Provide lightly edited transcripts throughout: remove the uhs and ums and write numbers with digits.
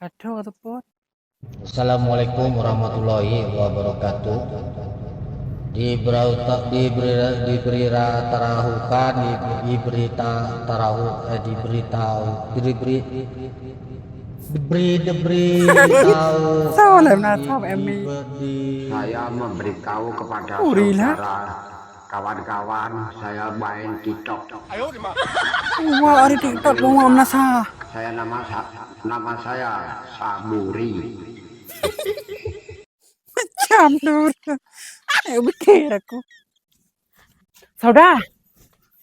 Kacau ataupun Assalamualaikum warahmatullahi wabarakatuh. Diberi tarahukan, diberitahu salah menatap Emi. Saya memberitahu kepada Urilah. saudara kawan-kawan saya main TikTok. Wah, ada TikTok mau menasa. Saya nama saya Saburi. Macam dulu. Ayo pikir aku. Saudara,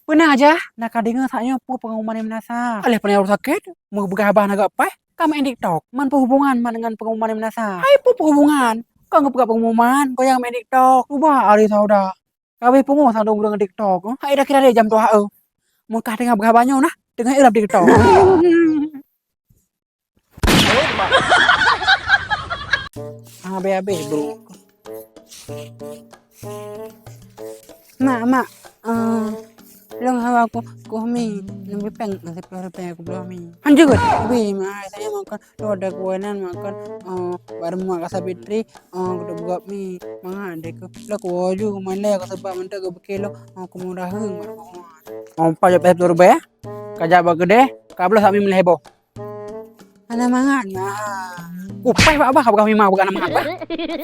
pernah aja nak dengar tanya apa pengumuman yang menasa. Oleh pernah sakit, mau bergabar agak apa? Kamu main TikTok, man perhubungan man dengan pengumuman yang menasa. Hai perhubungan, kau nggak buka pengumuman, kau yang main TikTok. Ubah hari saudara. Kau pengumuman sama dengan TikTok. Hai dah kira jam 2. Mau kah dengar bergabarnya nah? Dengar dalam TikTok. Abe bro. Mak, long hawa ko mi lebih nasi peng aku belum mi. Anjir, lebih saya makan lo ada kuenan makan baru makan sabitri udah buka mi ada ko lo kuaju mana aku sebab mentak ko bekelo aku mau rahung pajak pes dulu ya kajak bagede kabel sami melebo ana mangan upai apa kami mau bukan mangan apa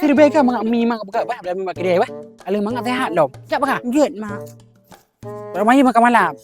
sirbe ka mangan mi mangan buka apa ada mi makan dia aling mangan sehat dong siapa kah get mak ramai makan malam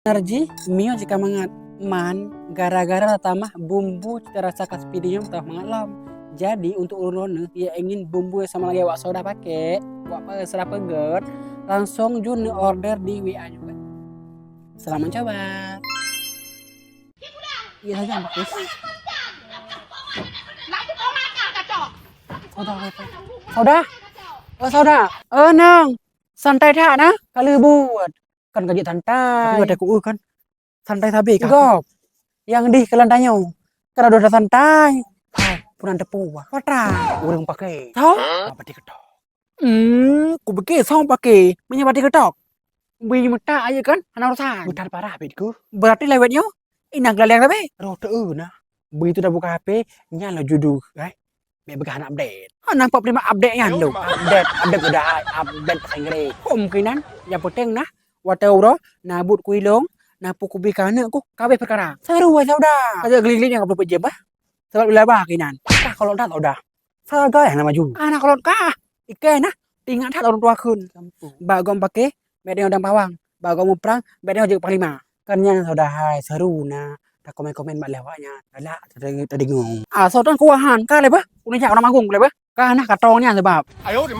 energi mio jika mangat man gara-gara tambah bumbu cita rasa kaspidiyum tambah mangat jadi untuk ulun ya ingin bumbu sama lagi wak soda pakai wak serap peget langsung jun order di WA juga selamat coba iya saja bagus soda nang santai tak nah kali buat kan gaji santai tapi ada ku kan santai tapi kagok yang di kelantanya karena udah santai punan tepu patra urang pakai tahu bati ketok ku pakai song pakai punya bati ketok bi mata aja kan anak urusan mutar parah bitku berarti lewatnya inang galeng tapi rote na begitu dah buka HP nyala judul mẹ bagi anak update nampak prima update nya lu update udah update bahasa Inggris kemungkinan yang penting nah watau đó nabut kuilong napu kubikana ku kabeh perkara seru aja udah aja geling-geling yang perlu pejam sebab bila bah kinan kalau dah udah saga yang nama ju anak kalau kah ikan nah tinggal dah orang tua kun bagom pakai mẹ yang udang pawang bagom perang mẹ yang juga panglima kan nya sudah hai seru nah tak komen-komen mak lewatnya ala tadi ngomong so tan kuahan ka le ba udah orang manggung le ba ka nah katongnya sebab ayo di